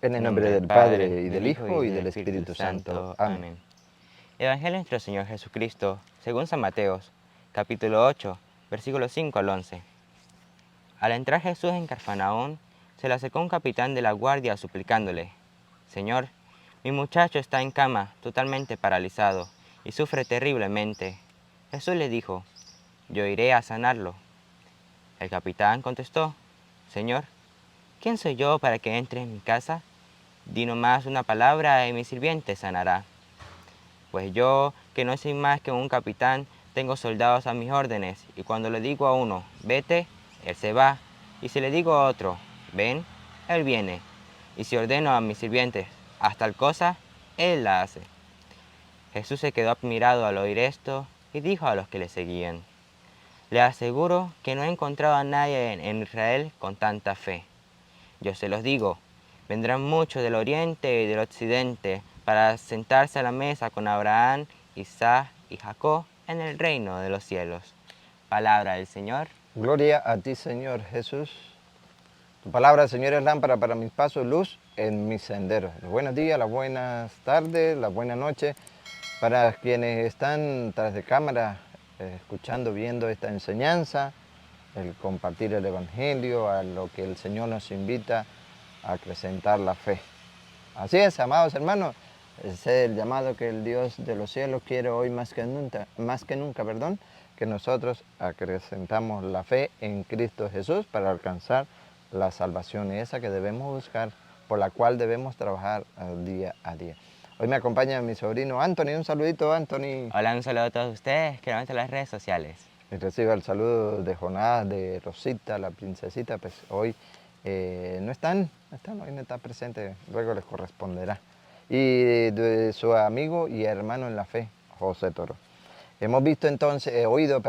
En el nombre del Padre, y del Hijo, y del Espíritu Santo. Amén. Evangelio de nuestro Señor Jesucristo, según San Mateo, capítulo 8, versículos 5 al 11. Al entrar Jesús en Cafarnaún, se le acercó un capitán de la guardia suplicándole: Señor, mi muchacho está en cama, totalmente paralizado, y sufre terriblemente. Jesús le dijo: Yo iré a sanarlo. El capitán contestó: Señor, ¿quién soy yo para que entre en mi casa? Di nomás una palabra y mi sirviente sanará. Pues yo, que no soy más que un capitán, tengo soldados a mis órdenes, y cuando le digo a uno, vete, él se va, y si le digo a otro, ven, él viene, y si ordeno a mis sirvientes, haz tal cosa, él la hace. Jesús se quedó admirado al oír esto, y dijo a los que le seguían: Le aseguro que no he encontrado a nadie en Israel con tanta fe. Yo se los digo, vendrán muchos del oriente y del occidente para sentarse a la mesa con Abraham, Isaac y Jacob en el reino de los cielos. Palabra del Señor. Gloria a ti, Señor Jesús. Tu palabra, Señor, es lámpara para mis pasos, luz en mis senderos. Los buenos días, las buenas tardes, las buenas noches. Para quienes están tras de cámara, escuchando, viendo esta enseñanza, el compartir el Evangelio, a lo que el Señor nos invita a acrecentar la fe. Así es, amados hermanos, ese es el llamado que el Dios de los cielos quiere hoy más que nunca, que nosotros acrecentamos la fe en Cristo Jesús para alcanzar la salvación esa que debemos buscar, por la cual debemos trabajar día a día. Hoy me acompaña mi sobrino Anthony. Un saludito, Anthony. Hola, un saludo a todos ustedes que nos ven en las redes sociales. Y reciba el saludo de Jonás, de Rosita, la princesita. Pues hoy no están, hoy no está presente, luego les corresponderá. Y de su amigo y hermano en la fe, José Toro. Hemos visto entonces, oído,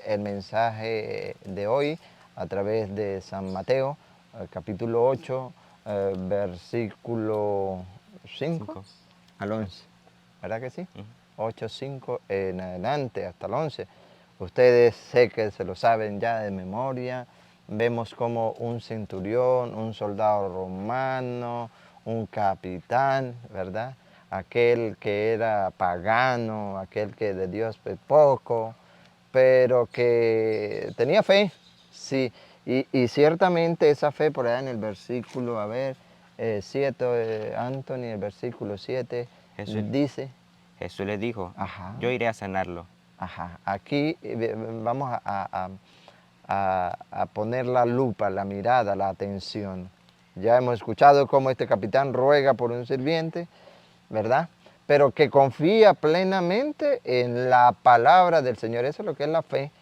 el mensaje de hoy a través de San Mateo, capítulo 8, versículo 5 al 11. ¿Verdad que sí? 8, 5 en adelante hasta el 11. Ustedes sé que se lo saben ya de memoria. Vemos como un centurión, un soldado romano, un capitán, ¿verdad? Aquel que era pagano, aquel que de Dios poco, pero que tenía fe, sí. Y ciertamente esa fe por allá en el versículo, 7, Anthony, el versículo 7, dice... Jesús le dijo: Ajá. Yo iré a sanarlo. Ajá. Aquí vamos a poner la lupa, la mirada, la atención. Ya hemos escuchado cómo este capitán ruega por un sirviente, ¿verdad? Pero que confía plenamente en la palabra del Señor. Eso es lo que es la fe.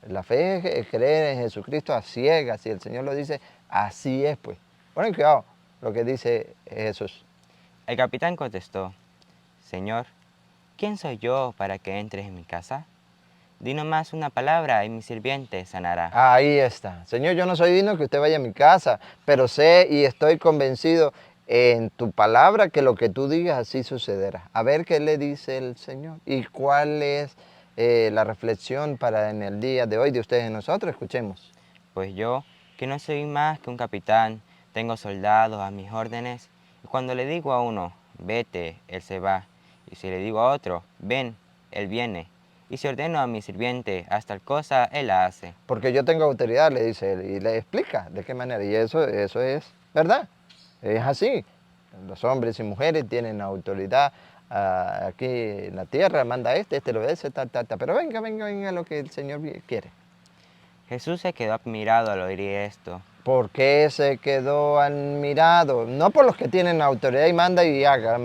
La fe es creer en Jesucristo a ciegas. Si el Señor lo dice, así es, pues. Ponen cuidado lo que dice Jesús. El capitán contestó: Señor, ¿quién soy yo para que entres en mi casa? Di nomás una palabra y mi sirviente sanará. Ahí está. Señor, yo no soy digno que usted vaya a mi casa, pero sé y estoy convencido en tu palabra que lo que tú digas así sucederá. A ver qué le dice el Señor y cuál es la reflexión para en el día de hoy de ustedes y nosotros. Escuchemos. Pues yo, que no soy más que un capitán, tengo soldados a mis órdenes, y cuando le digo a uno, vete, él se va, y si le digo a otro, ven, él viene, y si ordeno a mi sirviente, haz tal cosa, él la hace. Porque yo tengo autoridad, le dice él, y le explica de qué manera. Y eso es verdad, es así. Los hombres y mujeres tienen autoridad aquí en la tierra, manda este lo obedece, pero venga lo que el Señor quiere. Jesús se quedó admirado al oír esto. ¿Por qué se quedó admirado? No por los que tienen autoridad y manda y haga,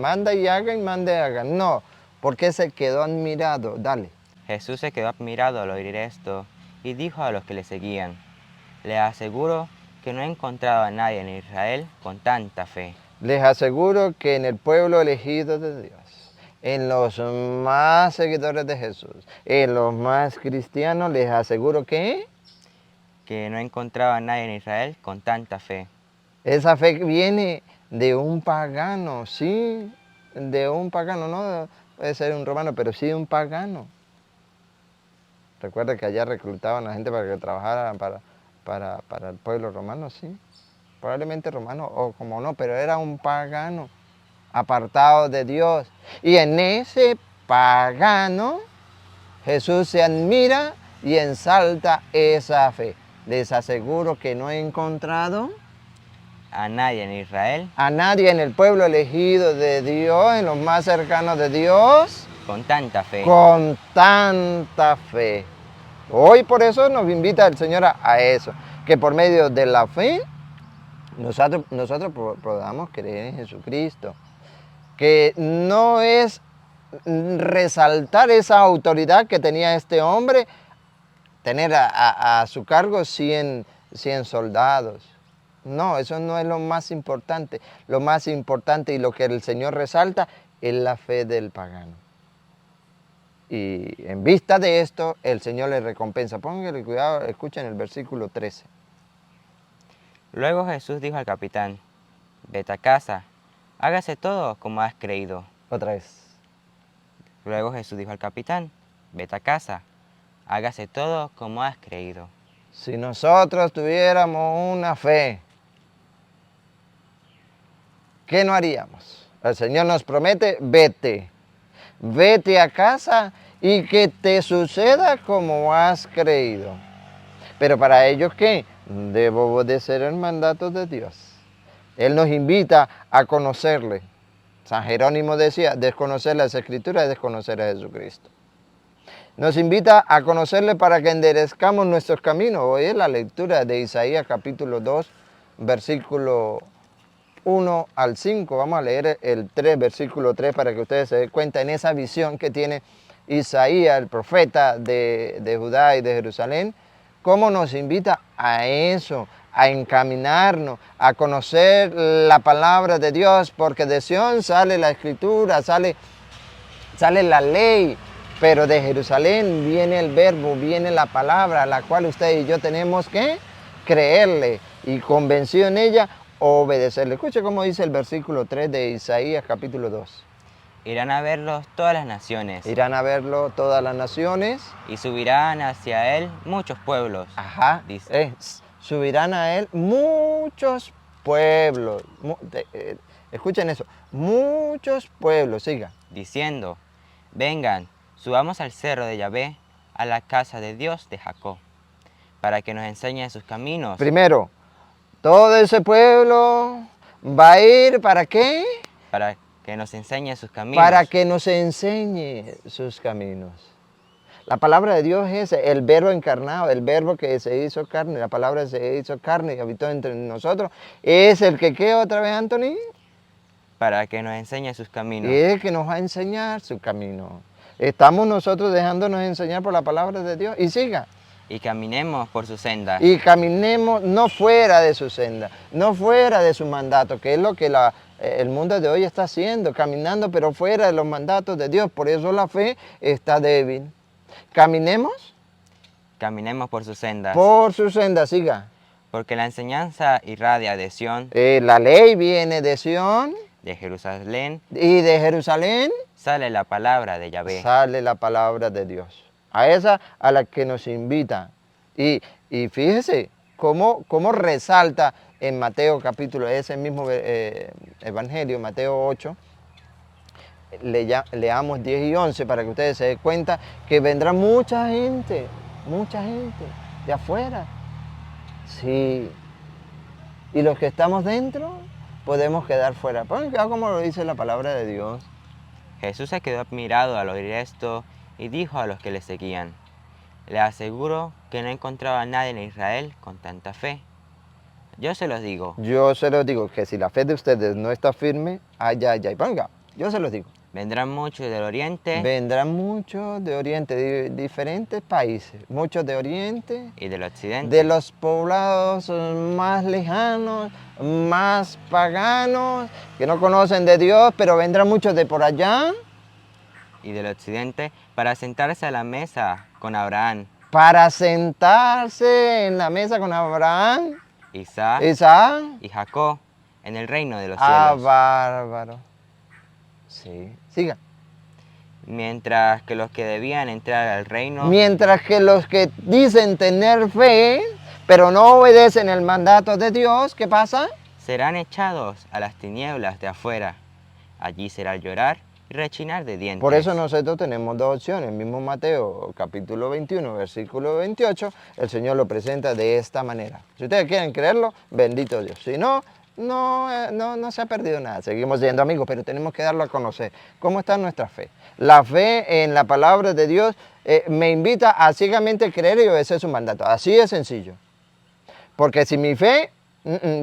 no. ¿Por qué se quedó admirado? Dale. Jesús se quedó admirado al oír esto, y dijo a los que le seguían: Le aseguro que no he encontrado a nadie en Israel con tanta fe. Les aseguro que en el pueblo elegido de Dios, en los más seguidores de Jesús, en los más cristianos, les aseguro que No he encontrado a nadie en Israel con tanta fe. esa fe viene de un pagano, sí, de un pagano, no puede ser un romano, pero sí de un pagano. Recuerda que allá reclutaban a la gente para que trabajara para el pueblo romano, sí. probablemente romano o como no, pero era un pagano apartado de Dios. Y en ese pagano Jesús se admira y ensalta esa fe. Les aseguro que no he encontrado A nadie en Israel a nadie en el pueblo elegido de Dios, en los más cercanos de Dios, con tanta fe. con tanta fe. Hoy por eso nos invita el Señor a eso, que por medio de la fe nosotros podamos creer en Jesucristo, que no es resaltar esa autoridad que tenía este hombre, tener a su cargo 100 soldados. No, eso no es lo más importante. Lo más importante y lo que el Señor resalta es la fe del pagano. Y en vista de esto, el Señor le recompensa. Pónganle cuidado, escuchen el versículo 13. Luego Jesús dijo al capitán, vete a casa, hágase todo como has creído. Otra vez. Luego Jesús dijo al capitán, vete a casa, hágase todo como has creído. Si nosotros tuviéramos una fe, ¿qué no haríamos? El Señor nos promete, vete a casa y que te suceda como has creído. Pero para ello, ¿qué? Debo obedecer el mandato de Dios. Él nos invita a conocerle. San Jerónimo decía, desconocer las Escrituras es desconocer a Jesucristo. Nos invita a conocerle para que enderezcamos nuestros caminos. Hoy es la lectura de Isaías capítulo 2, versículo 1 al 5. Vamos a leer el 3, versículo 3, para que ustedes se den cuenta en esa visión que tiene Isaías, el profeta de Judá y de Jerusalén, cómo nos invita a eso, a encaminarnos, a conocer la palabra de Dios, porque de Sión sale la Escritura, sale la ley, pero de Jerusalén viene el verbo, viene la palabra, a la cual usted y yo tenemos que creerle y convencido en ella, obedecerle. Escuche cómo dice el versículo 3 de Isaías capítulo 2. Irán a verlos todas las naciones. Irán a verlo todas las naciones. Y subirán hacia él muchos pueblos. Ajá, dice. Subirán a él muchos pueblos. Escuchen eso, muchos pueblos, siga. Diciendo, vengan, subamos al cerro de Yahvé, a la casa de Dios de Jacob, para que nos enseñe sus caminos. Primero, todo ese pueblo va a ir, ¿para qué? Para que nos enseñe sus caminos. Para que nos enseñe sus caminos. La palabra de Dios es el verbo encarnado, el verbo que se hizo carne, la palabra se hizo carne y habitó entre nosotros. Es el que, ¿qué otra vez, Anthony? Para que nos enseñe sus caminos. Y es el que nos va a enseñar su camino. Estamos nosotros dejándonos enseñar por la palabra de Dios. Y siga. Y caminemos por sus sendas. Y caminemos no fuera de su senda, no fuera de su mandato, que es lo que el mundo de hoy está haciendo, caminando pero fuera de los mandatos de Dios. Por eso la fe está débil. Caminemos. Caminemos por sus sendas. Por su senda, siga. Porque la enseñanza irradia de Sión. La ley viene de Sión. De Jerusalén. Y de Jerusalén. Sale la palabra de Yahvé. Sale la palabra de Dios. A esa a la que nos invita. Y fíjese cómo resalta en Mateo capítulo, ese mismo evangelio, Mateo 8. Leamos 10 y 11 para que ustedes se den cuenta que vendrá mucha gente de afuera. Sí. Y los que estamos dentro podemos quedar fuera. Pongan cuidado como lo dice la palabra de Dios. Jesús se quedó admirado al oír esto y dijo a los que le seguían, le aseguro que no he encontrado a nadie en Israel con tanta fe. Yo se los digo. Yo se los digo que si la fe de ustedes no está firme, ay. Ponga, yo se los digo. Vendrán muchos del oriente. Vendrán muchos de oriente, de diferentes países. Muchos de oriente. Y del occidente. De los poblados más lejanos, más paganos, que no conocen de Dios, pero vendrán muchos de por allá. Y del occidente para sentarse a la mesa con Abraham. Para sentarse en la mesa con Abraham. Isaac. Y Jacob en el reino de los cielos. cielos. Bárbaro. Sí, siga. Mientras que los que debían entrar al reino. Mientras que los que dicen tener fe, pero no obedecen el mandato de Dios, ¿qué pasa? serán echados a las tinieblas de afuera. Allí será el llorar y rechinar de dientes. Por eso nosotros tenemos dos opciones. El mismo Mateo capítulo 21, versículo 28, el Señor lo presenta de esta manera. Si ustedes quieren creerlo, bendito Dios. Si no, no se ha perdido nada. Seguimos siendo amigos, pero tenemos que darlo a conocer. ¿Cómo está nuestra fe? La fe en la palabra de Dios me invita a ciegamente creer y obedecer su mandato. Así de sencillo. Porque si mi fe,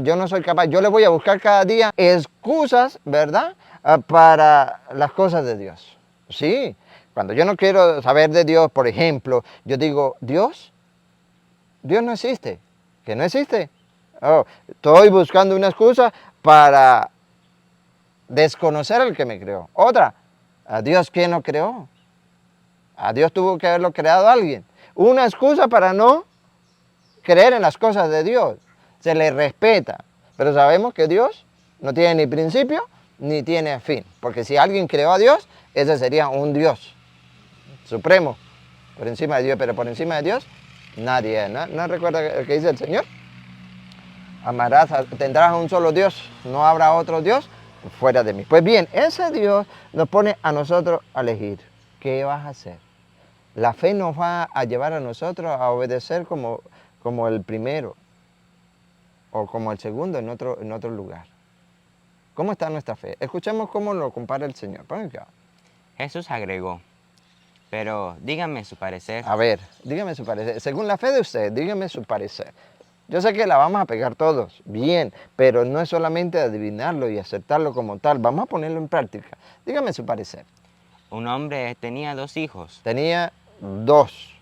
yo no soy capaz, yo le voy a buscar cada día excusas, ¿verdad? Para las cosas de Dios. Sí, cuando yo no quiero saber de Dios, por ejemplo, yo digo, Dios no existe, que no existe. Oh, estoy buscando una excusa para desconocer al que me creó. Otra, a Dios, ¿quién lo creó? A Dios tuvo que haberlo creado alguien. Una excusa para no creer en las cosas de Dios. Se le respeta, pero sabemos que Dios no tiene ni principio ni tiene fin, porque si alguien creó a Dios, ese sería un Dios supremo por encima de Dios, pero por encima de Dios nadie. ¿No recuerda el que dice el Señor? Tendrás un solo Dios, no habrá otro Dios fuera de mí. Pues bien, ese Dios nos pone a nosotros a elegir. ¿Qué vas a hacer? La fe nos va a llevar a nosotros a obedecer como el primero o como el segundo en otro lugar. ¿Cómo está nuestra fe? Escuchemos cómo lo compara el Señor. Pongan acá. Jesús agregó, pero díganme su parecer. A ver, dígame su parecer. Según la fe de usted, dígame su parecer. Yo sé que la vamos a pegar todos, bien, pero no es solamente adivinarlo y aceptarlo como tal. Vamos a ponerlo en práctica. Dígame su parecer. Un hombre tenía 2 hijos. Tenía 2.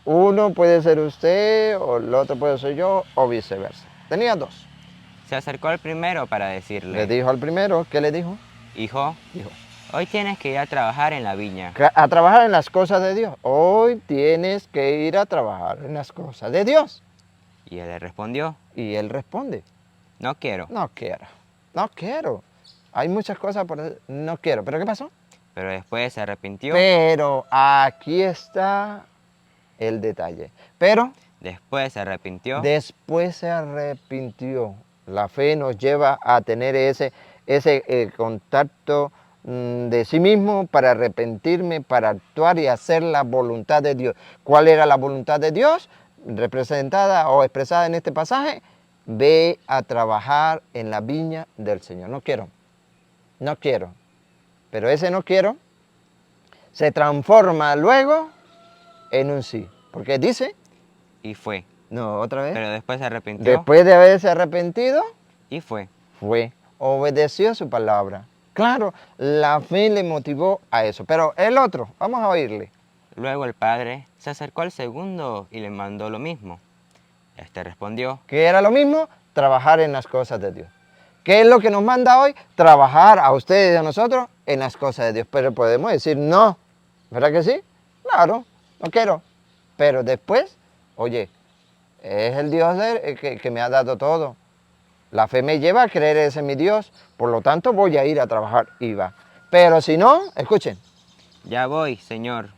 Uno puede ser usted, o el otro puede ser yo, o viceversa. Tenía 2. Se acercó al primero para Le decirle, dijo al primero, ¿qué le dijo? hijo, Dijo, hoy tienes que ir a trabajar en la viña. a trabajar en las cosas de Dios. Hoy tienes que ir a trabajar en las cosas de Dios. Y él le respondió, Y él responde, no quiero. no quiero. Hay muchas cosas por decir, no quiero. ¿Pero qué pasó? Pero después se arrepintió. Pero aquí está el detalle. Pero Después se arrepintió. después se arrepintió. La fe nos lleva a tener ese contacto de sí mismo para arrepentirme, para actuar y hacer la voluntad de Dios. ¿Cuál era la voluntad de Dios? Representada o expresada en este pasaje. Ve a trabajar en la viña del Señor. No quiero. Pero ese no quiero se transforma luego en un sí. Porque dice, Y fue. no, otra vez. Pero después se arrepintió. Después de haberse arrepentido, Y fue. obedeció su palabra. Claro, la fe le motivó a eso. Pero el otro, vamos a oírle. Luego el padre se acercó al segundo y le mandó lo mismo. Este respondió, ¿Qué era lo mismo? Trabajar en las cosas de Dios. ¿Qué es lo que nos manda hoy? Trabajar a ustedes y a nosotros en las cosas de Dios. Pero podemos decir no. ¿Verdad que sí? Claro, no quiero. Pero después, oye, es el Dios que me ha dado todo. La fe me lleva a creer ese es mi Dios, por lo tanto voy a ir a trabajar y va. Pero si no, escuchen. ya voy, Señor.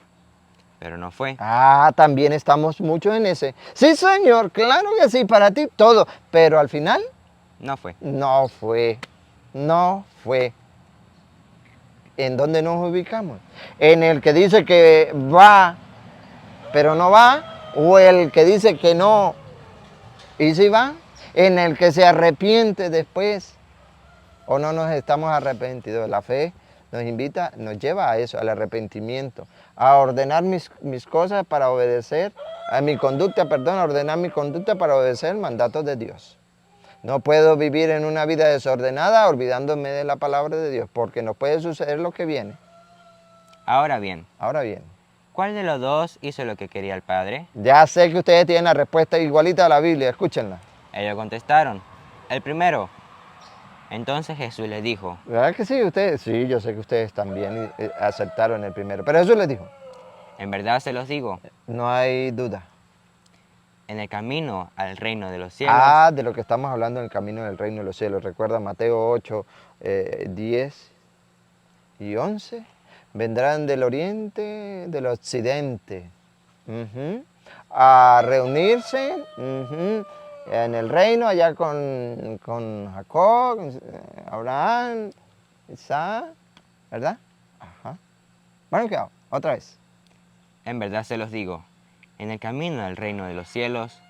Pero no fue. También estamos mucho en ese. Sí, Señor, claro que sí, para ti todo. Pero al final, No fue. no fue. ¿En dónde nos ubicamos? ¿En el que dice que va, pero no va? ¿O el que dice que no y sí va? ¿En el que se arrepiente después? ¿O no nos estamos arrepentidos? La fe nos invita, nos lleva a eso, al arrepentimiento, a ordenar mis cosas para obedecer, a ordenar mi conducta para obedecer el mandato de Dios. No puedo vivir en una vida desordenada olvidándome de la palabra de Dios, porque nos puede suceder lo que viene. Ahora bien, Ahora bien, ¿cuál de los dos hizo lo que quería el padre? ya sé que ustedes tienen la respuesta igualita a la Biblia, escúchenla. Ellos contestaron, el primero. Entonces Jesús les dijo, ¿Verdad que sí? Ustedes, sí, yo sé que ustedes también aceptaron el primero, pero Jesús les dijo, en verdad se los digo, no hay duda. en el camino al reino de los cielos, De lo que estamos hablando en el camino del reino de los cielos. Recuerda Mateo 8, 10 y 11. Vendrán del oriente, del occidente. a reunirse en el reino allá con Jacob, con Abraham, Isaac, ¿verdad? Ajá. Bueno, ¿qué hago? Otra vez. En verdad se los digo, en el camino del reino de los cielos,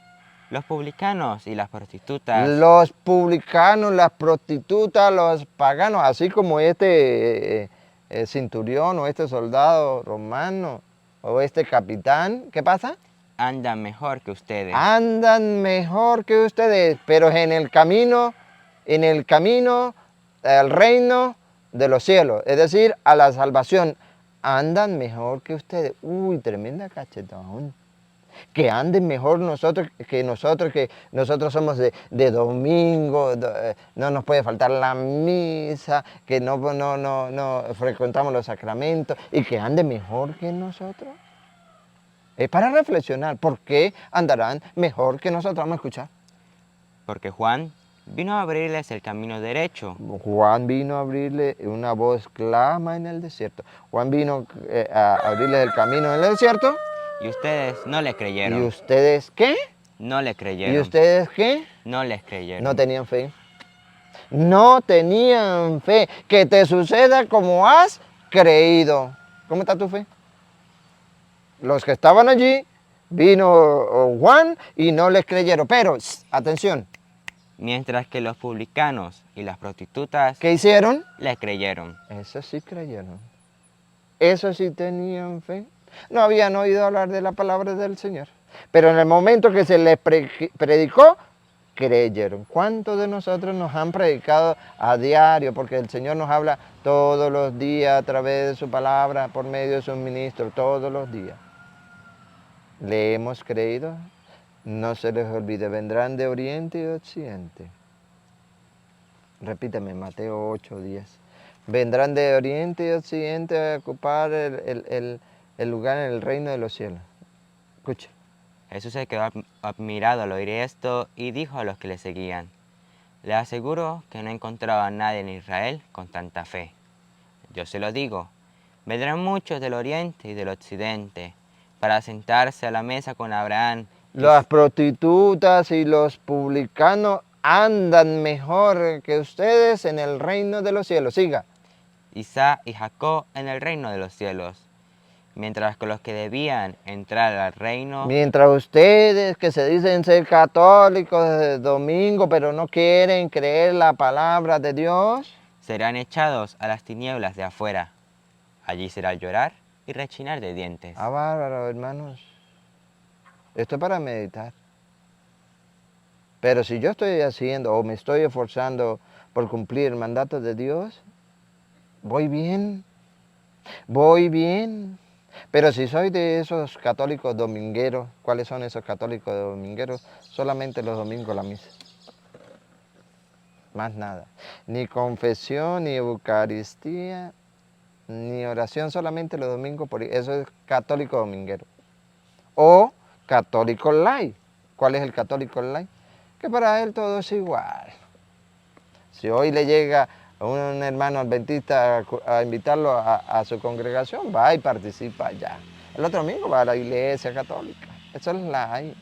los publicanos y las prostitutas Los publicanos, las prostitutas, los paganos, así como este centurión o este soldado romano o este capitán, ¿qué pasa? andan mejor que ustedes. Andan mejor que ustedes, pero en el camino al reino de los cielos, es decir, a la salvación, andan mejor que ustedes. Uy, tremenda cachetón. Que anden mejor que nosotros somos de domingo, no nos puede faltar la misa, que no frecuentamos los sacramentos y que anden mejor que nosotros. Es para reflexionar, ¿por qué andarán mejor que nosotros? Vamos a escuchar. Porque Juan vino a abrirles el camino derecho. Juan vino a abrirle, una voz clama en el desierto. Juan vino a abrirles el camino en el desierto. Y ustedes no le ¿Y creyeron. ustedes qué? No le creyeron. ¿Y ustedes qué? No les creyeron. No tenían fe. No tenían fe. Que te suceda como has creído. ¿Cómo está tu fe? Los que estaban allí, vino Juan y no les creyeron. Pero, atención, Mientras que los publicanos y las prostitutas ¿qué hicieron? le creyeron. Eso sí creyeron. Eso sí tenían fe. No habían oído hablar de la palabra del Señor. Pero en el momento que se les predicó, creyeron. ¿Cuántos de nosotros nos han predicado a diario? Porque el Señor nos habla todos los días a través de su palabra, por medio de sus ministros, todos los días. ¿Le hemos creído? No se les olvide, vendrán de oriente y occidente. Repítame, Mateo 8:10. Vendrán de oriente y occidente a ocupar el lugar en el reino de los cielos. Escucha. Jesús se quedó admirado al oír esto y dijo a los que le seguían: les aseguro que no he encontrado a nadie en Israel con tanta fe. Yo se lo digo, vendrán muchos del oriente y del occidente para sentarse a la mesa con Abraham, Las prostitutas y los publicanos andan mejor que ustedes en el reino de los cielos. Siga. Isaac y Jacob en el reino de los cielos, mientras que los que debían entrar al reino Mientras ustedes que se dicen ser católicos de domingo, pero no quieren creer la palabra de Dios, serán echados a las tinieblas de afuera. Allí será el llorar y rechinar de dientes. bárbaro, hermanos. Esto es para meditar. Pero si yo estoy haciendo o me estoy esforzando por cumplir el mandato de Dios, voy bien. Pero si soy de esos católicos domingueros, ¿cuáles son esos católicos domingueros? Solamente los domingos la misa. Más nada. Ni confesión, ni eucaristía, ni oración, solamente los domingos. Eso es católico dominguero. O católico light. ¿Cuál es el católico light? Que para él todo es igual. Si hoy le llega a un hermano adventista a invitarlo a su congregación, va y participa allá. El otro domingo va a la iglesia católica. Eso es light.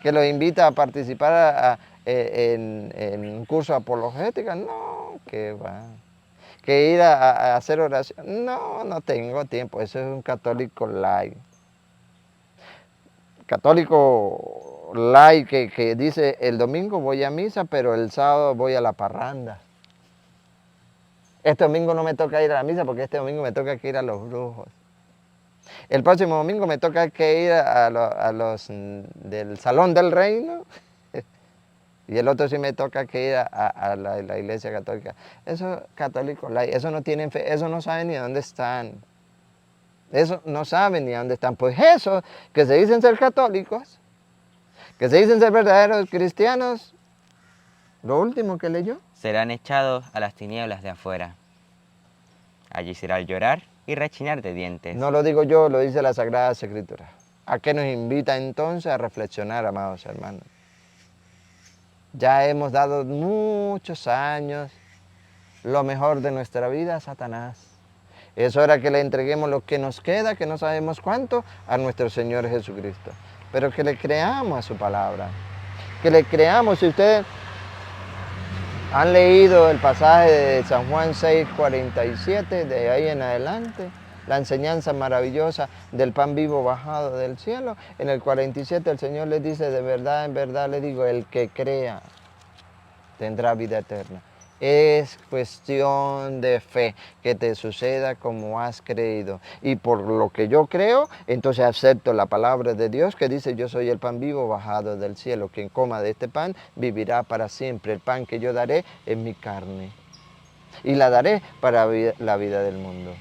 Que lo invita a participar en un curso de apologética, no, que va. Que ir a hacer oración, no tengo tiempo, eso es un católico light. Católico light que dice, el domingo voy a misa, pero el sábado voy a la parranda. Este domingo no me toca ir a la misa porque este domingo me toca que ir a los brujos. El próximo domingo me toca que ir a los del Salón del Reino. Y el otro sí me toca que ir a la iglesia católica. Esos católicos, eso no tienen fe, eso no saben ni dónde están. Eso no saben ni dónde están. Pues esos que se dicen ser católicos, que se dicen ser verdaderos cristianos, lo último que leyó. Serán echados a las tinieblas de afuera. Allí será el llorar y rechinar de dientes. No lo digo yo, lo dice la Sagrada Escritura. ¿A qué nos invita entonces a reflexionar, amados hermanos? Ya hemos dado muchos años lo mejor de nuestra vida a Satanás. Es hora que le entreguemos lo que nos queda, que no sabemos cuánto, a nuestro Señor Jesucristo. Pero que le creamos a su palabra. Que le creamos. Si ustedes han leído el pasaje de San Juan 6:47, de ahí en adelante, la enseñanza maravillosa del pan vivo bajado del cielo. En el 47 el Señor les dice, de verdad, en verdad les digo, el que crea tendrá vida eterna. Es cuestión de fe que te suceda como has creído. Y por lo que yo creo, entonces acepto la palabra de Dios que dice, yo soy el pan vivo bajado del cielo. Quien coma de este pan vivirá para siempre. El pan que yo daré es mi carne. Y la daré para la vida del mundo.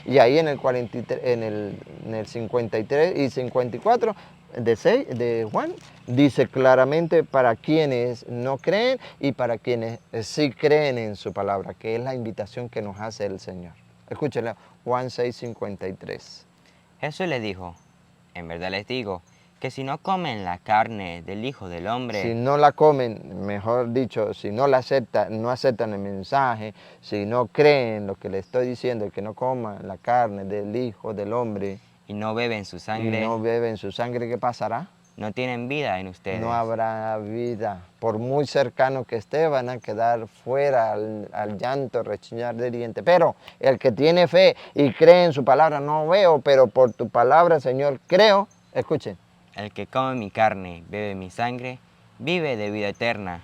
Y ahí en el 43, en el 53 y 54 de Juan, dice claramente para quienes no creen y para quienes sí creen en su palabra, que es la invitación que nos hace el Señor. Escúchenla, Juan 6:53. Jesús les dijo, en verdad les digo, que si no comen la carne del Hijo del Hombre, Si no la comen, mejor dicho, si no la aceptan, no aceptan el mensaje, si no creen lo que le estoy diciendo, que no coman la carne del Hijo del Hombre y no beben su y sangre, no beben su sangre, ¿qué pasará? no tienen vida en ustedes. No habrá vida. Por muy cercano que esté, van a quedar fuera al llanto, rechinar de dientes. Pero el que tiene fe y cree en su palabra, no veo, pero por tu palabra, Señor, creo. Escuchen. El que come mi carne y bebe mi sangre, vive de vida eterna,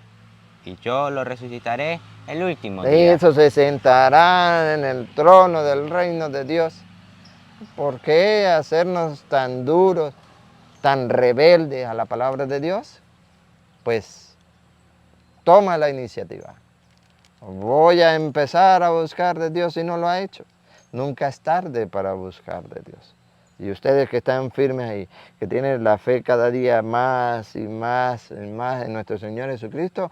y yo lo resucitaré el último día. Eso se sentará en el trono del reino de Dios. ¿Por qué hacernos tan duros, tan rebeldes a la palabra de Dios? Pues toma la iniciativa. Voy a empezar a buscar de Dios si no lo ha hecho. Nunca es tarde para buscar de Dios. Y ustedes que están firmes ahí, que tienen la fe cada día más y más y más en nuestro Señor Jesucristo,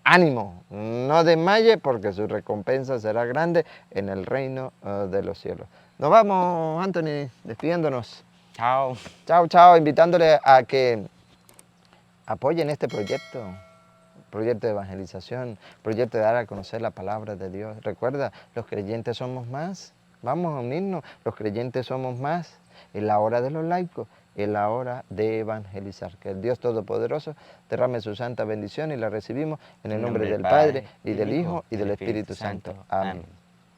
ánimo, no desmaye porque su recompensa será grande en el reino de los cielos. Nos vamos, Anthony, despidiéndonos. Chao. Chao, chao, invitándole a que apoyen este proyecto de evangelización, proyecto de dar a conocer la palabra de Dios. Recuerda, los creyentes somos más, vamos a unirnos, los creyentes somos más. Es la hora de los laicos, es la hora de evangelizar. Que el Dios Todopoderoso derrame su santa bendición y la recibimos en el nombre del Padre, y del Hijo, y del Espíritu Santo. Amén.